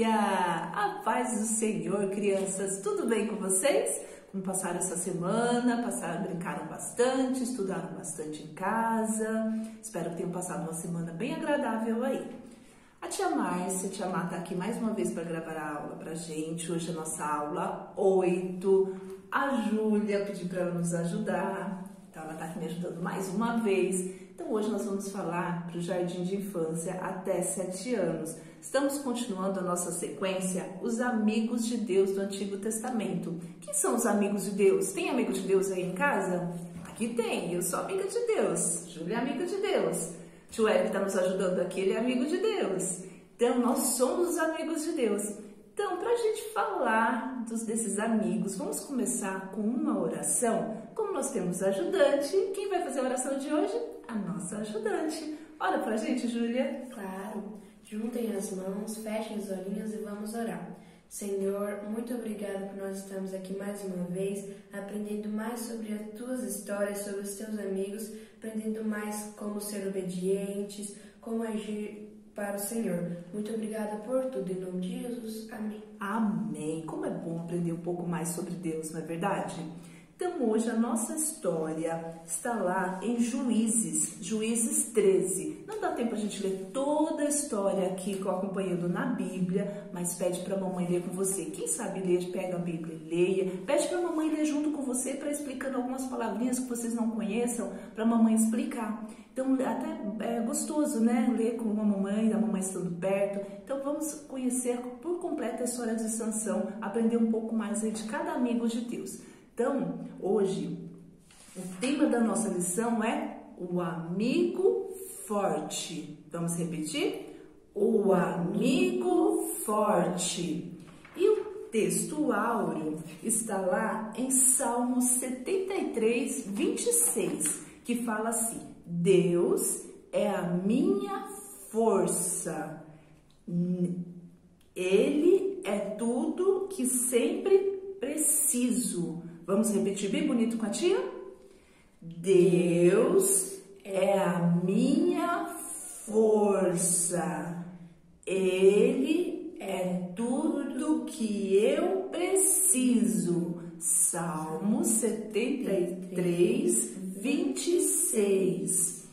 dia! A paz do Senhor, crianças! Tudo bem com vocês? Como passaram essa semana? Brincaram bastante, estudaram bastante em casa. Espero que tenham passado uma semana bem agradável aí. A tia Márcia tá aqui mais uma vez para gravar a aula pra gente. Hoje é a nossa aula 8. A Júlia pediu para ela nos ajudar, então ela tá aqui me ajudando mais uma vez. Então hoje nós vamos falar para o jardim de infância até 7 anos. Estamos continuando a nossa sequência, os amigos de Deus do Antigo Testamento. Quem são os amigos de Deus? Tem amigo de Deus aí em casa? Aqui tem, eu sou amiga de Deus, Júlia é amiga de Deus. Tio Eric está nos ajudando aqui, ele é amigo de Deus. Então nós somos os amigos de Deus. Então, para a gente falar desses amigos, vamos começar com uma oração. Como nós temos ajudante, quem vai fazer a oração de hoje? A nossa ajudante. Ora pra gente, Júlia. Claro. Juntem as mãos, fechem os olhinhos e vamos orar. Senhor, muito obrigada por nós estarmos aqui mais uma vez, aprendendo mais sobre as tuas histórias, sobre os teus amigos, aprendendo mais como ser obedientes, como agir para o Senhor. Muito obrigada por tudo, em nome de Jesus. Amém. Amém. Como é bom aprender um pouco mais sobre Deus, não é verdade? Então hoje a nossa história está lá em Juízes 13. Não dá tempo a gente ler toda a história aqui que eu acompanhando na Bíblia, mas pede para a mamãe ler com você. Quem sabe ler, pega a Bíblia e leia. Pede para a mamãe ler junto com você para explicando algumas palavrinhas que vocês não conheçam, para a mamãe explicar. Então até é gostoso, né? Ler com a mamãe estando perto. Então vamos conhecer por completo a história de Sansão, aprender um pouco mais aí de cada amigo de Deus. Então, hoje, o tema da nossa lição é o amigo forte. Vamos repetir? O amigo forte. E o texto áureo está lá em Salmo 73, 26, que fala assim: Deus é a minha força. Ele é tudo que sempre preciso. Vamos repetir bem bonito com a tia? Deus é a minha força. Ele é tudo que eu preciso. Salmo 73, 26.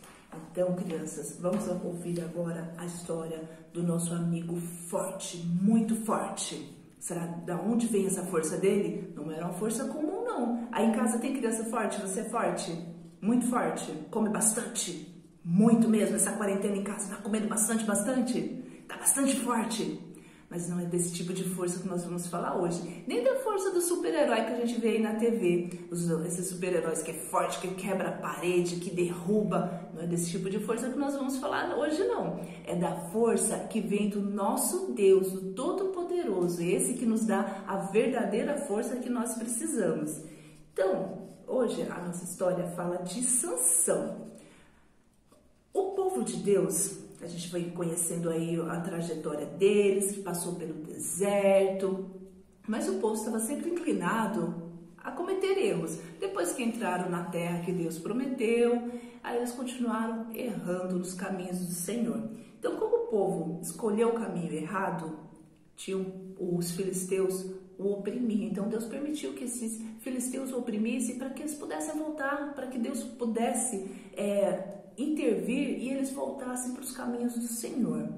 Então, crianças, vamos ouvir agora a história do nosso amigo forte, muito forte. Será da onde vem essa força dele? Não era uma força comum, não. Aí em casa tem criança forte? Você é forte? Muito forte? Come bastante? Muito mesmo? Essa quarentena em casa tá comendo bastante? Tá bastante forte? Mas não é desse tipo de força que nós vamos falar hoje. Nem da força do super-herói que a gente vê aí na TV. Esses super-heróis que é forte, que quebra a parede, que derruba. Não é desse tipo de força que nós vamos falar hoje, não. É da força que vem do nosso Deus, do Todo-Poderoso. Esse que nos dá a verdadeira força que nós precisamos. Então, hoje a nossa história fala de Sansão. O povo de Deus, a gente foi conhecendo aí a trajetória deles, que passou pelo deserto, mas o povo estava sempre inclinado a cometer erros. Depois que entraram na terra que Deus prometeu, aí eles continuaram errando nos caminhos do Senhor. Então, como o povo escolheu o caminho errado, os filisteus o oprimiam. Então, Deus permitiu que esses filisteus o oprimissem para que eles pudessem voltar, para que Deus pudesse intervir e eles voltassem para os caminhos do Senhor.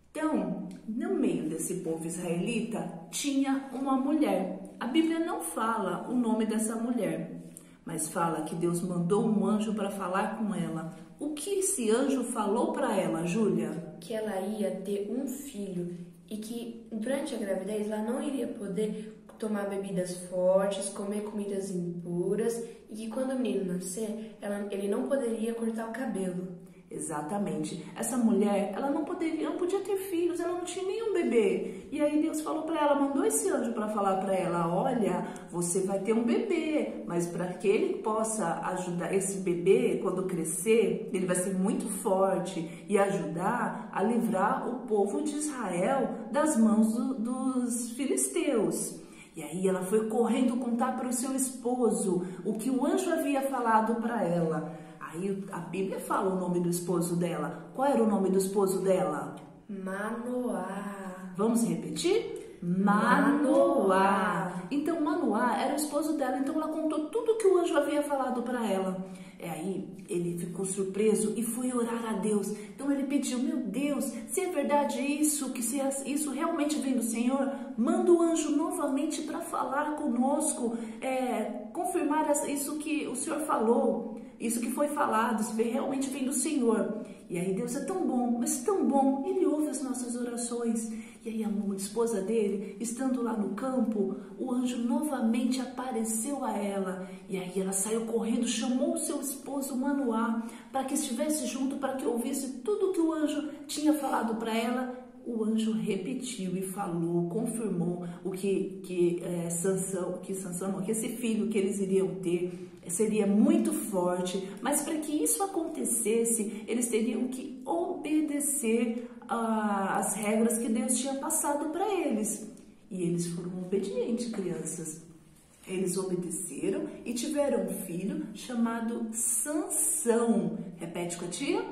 Então, no meio desse povo israelita, tinha uma mulher. A Bíblia não fala o nome dessa mulher, mas fala que Deus mandou um anjo para falar com ela. O que esse anjo falou para ela, Júlia? Que ela ia ter um filho e que durante a gravidez ela não iria poder tomar bebidas fortes, comer comidas impuras e que quando o menino nascer, ele não poderia cortar o cabelo. Exatamente. Essa mulher, ela não podia ter filhos, ela não tinha nenhum bebê. E aí Deus falou para ela, mandou esse anjo para falar para ela: olha, você vai ter um bebê, mas para que ele possa ajudar esse bebê quando crescer, ele vai ser muito forte e ajudar a livrar o povo de Israel das mãos dos filisteus. E aí ela foi correndo contar para o seu esposo o que o anjo havia falado para ela. Aí a Bíblia fala o nome do esposo dela. Qual era o nome do esposo dela? Manoá. Vamos repetir? Manoá. Então Manoá era o esposo dela, então ela contou tudo que o anjo havia falado para ela. Aí ele ficou surpreso e foi orar a Deus. Então ele pediu: meu Deus, se é verdade isso, que se isso realmente vem do Senhor, manda o anjo novamente para falar conosco, confirmar isso que o Senhor falou, isso que foi falado, se realmente vem do Senhor. E aí Deus é tão bom, mas tão bom, Ele ouve as nossas orações. E aí a esposa dele, estando lá no campo, o anjo novamente apareceu a ela. E aí ela saiu correndo, chamou o seu esposo Manoá para que estivesse junto, para que ouvisse tudo que o anjo tinha falado para ela. O anjo repetiu e falou, confirmou o que esse filho que eles iriam ter seria muito forte, mas para que isso acontecesse, eles teriam que obedecer às regras que Deus tinha passado para eles. E eles foram obedientes, crianças. Eles obedeceram e tiveram um filho chamado Sansão. Repete com a tia.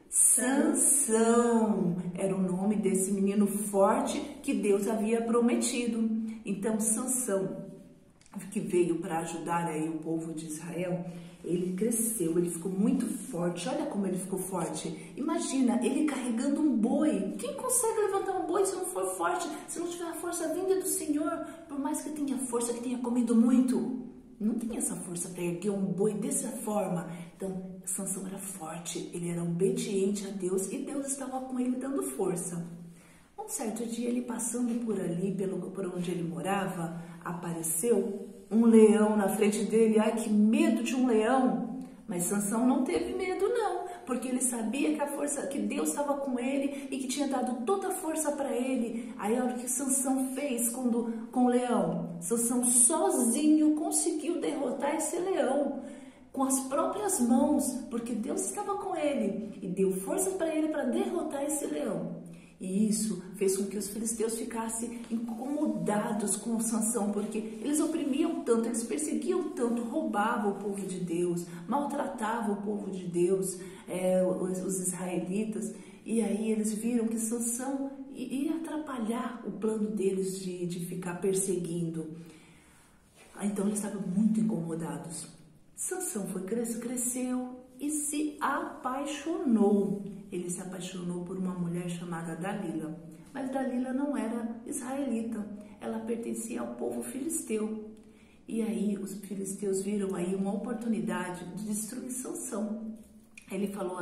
Sansão era o nome desse menino forte que Deus havia prometido. Então Sansão, que veio para ajudar aí o povo de Israel, ele cresceu, ele ficou muito forte. Olha como ele ficou forte. Imagina, ele carregando um boi. Quem consegue levantar um boi se não for forte, se não tiver a força vinda do Senhor? Por mais que tenha força, que tenha comido muito, não tinha essa força para erguer um boi dessa forma. Então, Sansão era forte, ele era obediente a Deus e Deus estava com ele dando força. Um certo dia, ele passando por ali, por onde ele morava, apareceu um leão na frente dele. Ai, que medo de um leão! Mas Sansão não teve medo não, porque ele sabia que Deus estava com ele e que tinha dado toda a força para ele. Aí olha o que Sansão fez com o leão. Sansão sozinho conseguiu derrotar esse leão com as próprias mãos, porque Deus estava com ele e deu força para ele para derrotar esse leão. E isso fez com que os filisteus ficassem incomodados com Sansão, porque eles oprimiam tanto, eles perseguiam tanto, roubavam o povo de Deus, maltratavam o povo de Deus, os israelitas. E aí eles viram que Sansão ia atrapalhar o plano deles de ficar perseguindo. Então eles estavam muito incomodados. Sansão cresceu e se apaixonou. Ele se apaixonou por uma mulher chamada Dalila. Mas Dalila não era israelita, ela pertencia ao povo filisteu. E aí os filisteus viram aí uma oportunidade de destruir Sansão. Ele falou,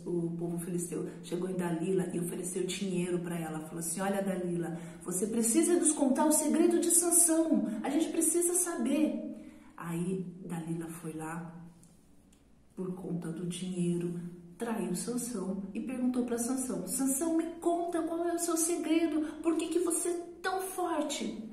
o povo filisteu chegou em Dalila e ofereceu dinheiro para ela. Falou assim: olha, Dalila, você precisa nos contar o segredo de Sansão, a gente precisa saber. Aí Dalila foi lá, por conta do dinheiro, traiu Sansão e perguntou para Sansão: Sansão, me conta qual é o seu segredo, por que você é tão forte?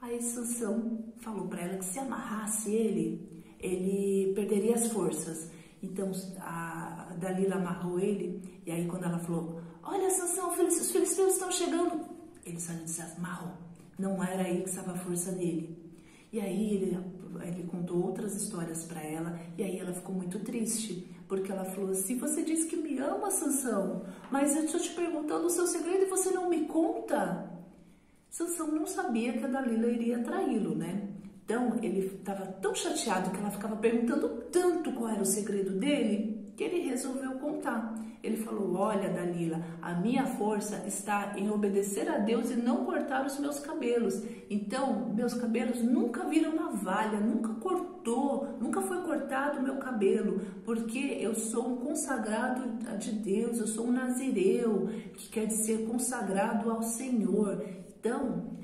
Aí Sansão falou para ela que se amarrasse ele perderia as forças. Então a Dalila amarrou ele, e aí quando ela falou: olha, Sansão, os filisteus estão chegando, ele só desamarrou. Não era aí que estava a força dele. E aí ele contou outras histórias para ela, e aí ela ficou muito triste, porque ela falou assim: você diz que me ama, Sansão, mas eu estou te perguntando o seu segredo e você não me conta. Sansão não sabia que a Dalila iria traí-lo, né? Então ele estava tão chateado que ela ficava perguntando tanto qual era o segredo dele, que ele resolveu contar. Ele falou: olha, Dalila, a minha força está em obedecer a Deus e não cortar os meus cabelos. Então, meus cabelos nunca viram navalha, nunca foi cortado o meu cabelo, porque eu sou um consagrado de Deus, eu sou um nazireu, que quer dizer consagrado ao Senhor. Então,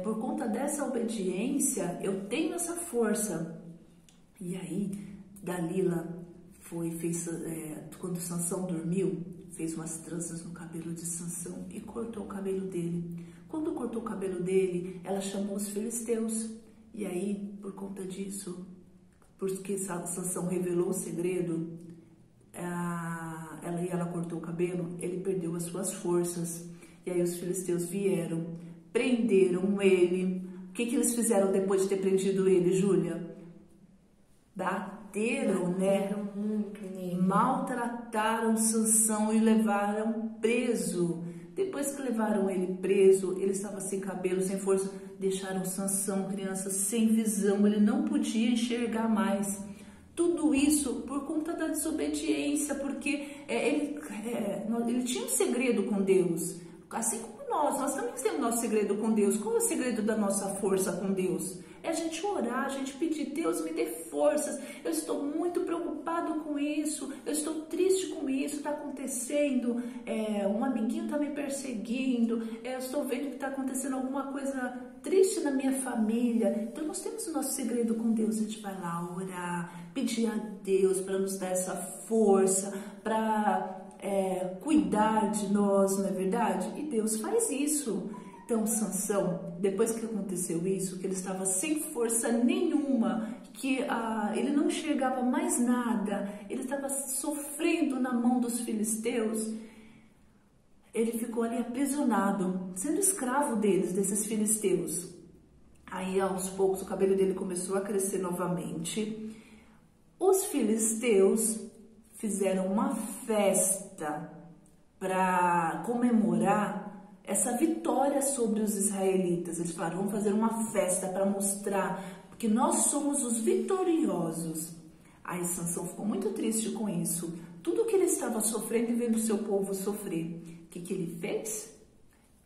por conta dessa obediência, eu tenho essa força. E aí, Dalila quando Sansão dormiu, fez umas tranças no cabelo de Sansão e cortou o cabelo dele. Quando cortou o cabelo dele, ela chamou os filisteus. E aí, por conta disso, porque Sansão revelou o segredo, ela cortou o cabelo, ele perdeu as suas forças. E aí os filisteus vieram, prenderam ele. O que eles fizeram depois de ter prendido ele, Júlia? Bateram, né? Maltrataram Sansão e levaram preso. Depois que levaram ele preso, ele estava sem cabelo, sem força, deixaram Sansão, criança, sem visão, ele não podia enxergar mais. Tudo isso por conta da desobediência, porque ele tinha um segredo com Deus, assim como nós também temos nosso segredo com Deus. Qual é o segredo da nossa força com Deus? É a gente orar, a gente pedir, Deus me dê forças, eu estou muito preocupado com isso, eu estou triste com isso, está acontecendo, um amiguinho está me perseguindo, eu estou vendo que está acontecendo alguma coisa triste na minha família. Então nós temos o nosso segredo com Deus, a gente vai lá orar, pedir a Deus para nos dar essa força, para cuidar de nós, não é verdade? E Deus faz isso. Então Sansão, depois que aconteceu isso, que ele estava sem força nenhuma, que ele não enxergava mais nada, ele estava sofrendo na mão dos filisteus, ele ficou ali aprisionado, sendo escravo desses filisteus. Aí aos poucos o cabelo dele começou a crescer novamente. Os filisteus fizeram uma festa para comemorar essa vitória sobre os israelitas. Eles falaram, vamos fazer uma festa para mostrar que nós somos os vitoriosos. Aí Sansão ficou muito triste com isso. Tudo que ele estava sofrendo e vendo o seu povo sofrer. O que ele fez?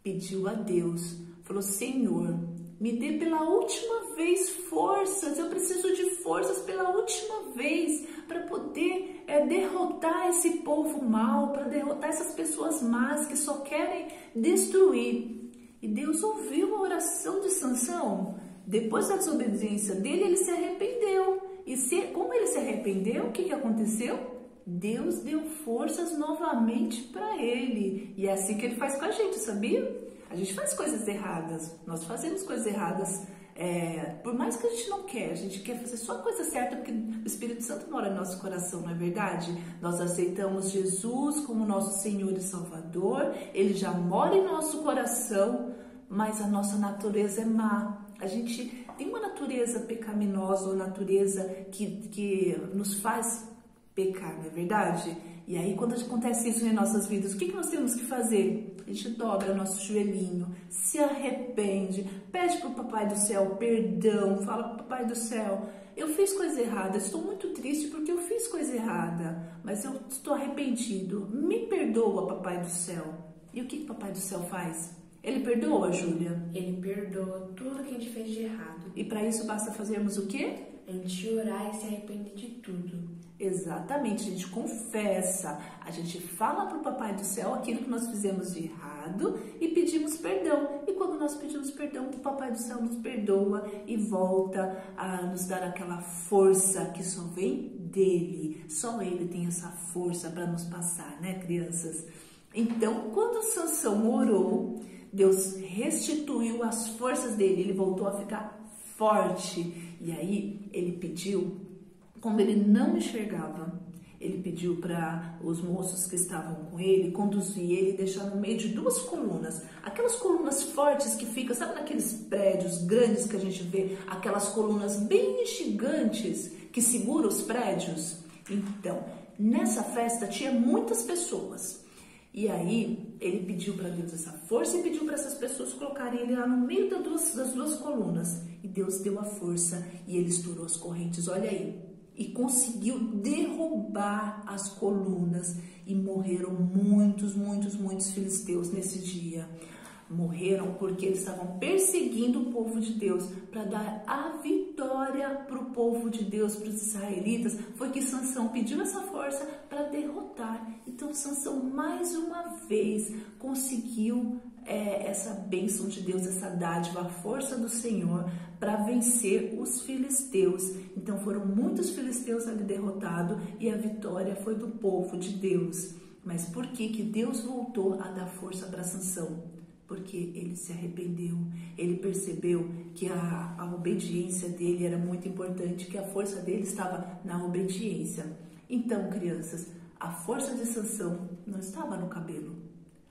Pediu a Deus. Falou, Senhor, me dê pela última vez forças. Eu preciso de forças pela última vez para poder derrotar esse povo mau, para derrotar essas pessoas más que só querem destruir. E Deus ouviu a oração de Sansão. Depois da desobediência dele, ele se arrependeu. E como ele se arrependeu, o que aconteceu? Deus deu forças novamente para ele. E é assim que ele faz com a gente, sabia? A gente faz coisas erradas, nós fazemos coisas erradas, por mais que a gente não quer, a gente quer fazer só a coisa certa, porque o Espírito Santo mora no nosso coração, não é verdade? Nós aceitamos Jesus como nosso Senhor e Salvador, Ele já mora em nosso coração, mas a nossa natureza é má. A gente tem uma natureza pecaminosa, uma natureza que nos faz pecar, não é verdade? E aí, quando acontece isso em nossas vidas, o que nós temos que fazer? A gente dobra nosso joelhinho, se arrepende, pede para o Papai do Céu perdão, fala para o Papai do Céu, eu fiz coisa errada, estou muito triste porque eu fiz coisa errada, mas eu estou arrependido, me perdoa, Papai do Céu. E o que o Papai do Céu faz? Ele perdoa, Júlia? Ele perdoa tudo que a gente fez de errado. E para isso basta fazermos o quê? A gente orar e se arrepender de tudo. Exatamente, a gente confessa, a gente fala para o Papai do Céu aquilo que nós fizemos de errado e pedimos perdão. E quando nós pedimos perdão, o Papai do Céu nos perdoa e volta a nos dar aquela força que só vem dele. Só ele tem essa força para nos passar, né, crianças? Então, quando Sansão orou, Deus restituiu as forças dele, ele voltou a ficar forte. E aí ele pediu, como ele não enxergava, ele pediu para os moços que estavam com ele conduzir ele e deixar no meio de duas colunas. Aquelas colunas fortes que ficam, sabe, naqueles prédios grandes que a gente vê, aquelas colunas bem gigantes que seguram os prédios. Então, nessa festa tinha muitas pessoas. E aí ele pediu para Deus essa força e pediu para essas pessoas colocarem ele lá no meio das duas colunas. E Deus deu a força e ele estourou as correntes, olha aí. E conseguiu derrubar as colunas e morreram muitos filisteus nesse dia. Morreram porque eles estavam perseguindo o povo de Deus para dar a vitória para o povo de Deus, para os israelitas. Foi que Sansão pediu essa força para derrotar. Então Sansão mais uma vez conseguiu essa bênção de Deus, essa dádiva, a força do Senhor para vencer os filisteus. Então foram muitos filisteus ali derrotados e a vitória foi do povo de Deus. Mas por que Deus voltou a dar força para Sansão? Porque ele se arrependeu, ele percebeu que a obediência dele era muito importante, que a força dele estava na obediência. Então, crianças, a força de Sansão não estava no cabelo,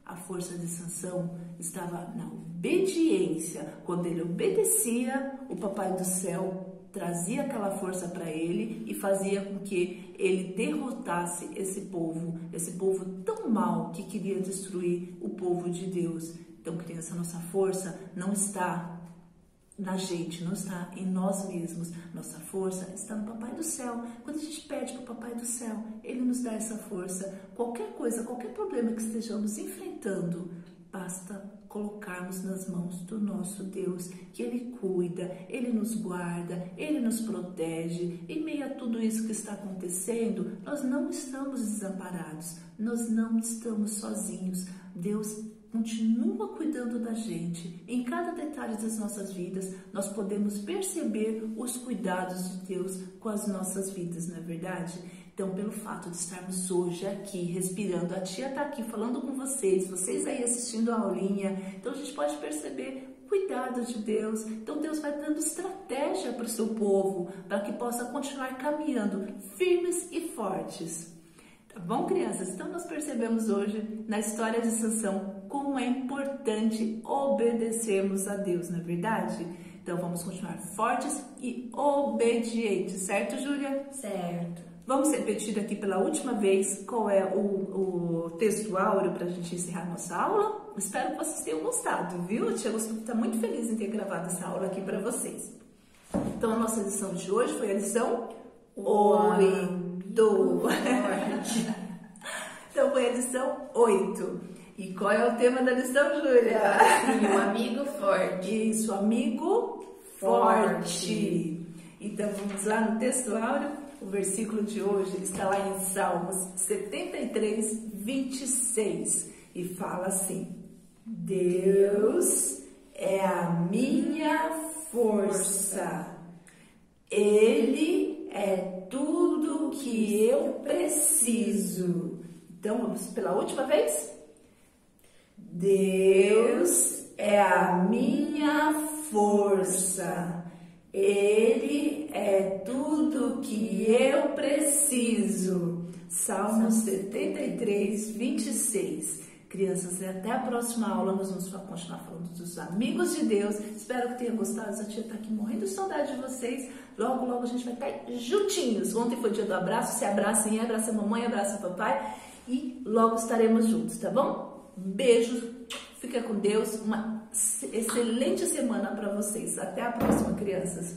a força de Sansão estava na obediência. Quando ele obedecia, o Papai do Céu trazia aquela força para ele e fazia com que ele derrotasse esse povo tão mau que queria destruir o povo de Deus. Então, criança, nossa força não está na gente, não está em nós mesmos. Nossa força está no Papai do Céu. Quando a gente pede para o Papai do Céu, Ele nos dá essa força. Qualquer coisa, qualquer problema que estejamos enfrentando, basta colocarmos nas mãos do nosso Deus, que Ele cuida, Ele nos guarda, Ele nos protege. Em meio a tudo isso que está acontecendo, nós não estamos desamparados, nós não estamos sozinhos. Deus continua cuidando da gente. Em cada detalhe das nossas vidas, nós podemos perceber os cuidados de Deus com as nossas vidas, não é verdade? Então, pelo fato de estarmos hoje aqui, respirando, a tia está aqui falando com vocês aí assistindo a aulinha, então a gente pode perceber o cuidado de Deus. Então, Deus vai dando estratégia para o seu povo, para que possa continuar caminhando firmes e fortes. Tá bom, crianças? Então, nós percebemos hoje, na história de Sansão, como é importante obedecermos a Deus, não é verdade? Então, vamos continuar fortes e obedientes, certo, Júlia? Certo. Vamos repetir aqui pela última vez qual é o texto áureo para a gente encerrar nossa aula? Espero que vocês tenham gostado, viu? A tia está muito feliz em ter gravado essa aula aqui para vocês. Então, a nossa lição de hoje foi a lição 8. Então, foi a lição 8. E qual é o tema da lição, Júlia? Um amigo forte. Isso, amigo forte. Então, vamos lá no texto áureo. O versículo de hoje está lá em Salmos 73, 26. E fala assim: Deus é a minha força. Ele é tudo que eu preciso. Então, vamos pela última vez? Deus é a minha força. Ele é tudo que eu preciso. Salmos 73, 26. Crianças, até a próxima aula. Nós vamos continuar falando dos amigos de Deus. Espero que tenham gostado. A tia está aqui morrendo de saudade de vocês. Logo, logo a gente vai estar juntinhos. Ontem foi o dia do abraço. Se abracem, abraça a mamãe, abraça o papai. E logo estaremos juntos, tá bom? Beijos. Fica com Deus. Uma excelente semana para vocês. Até a próxima, crianças.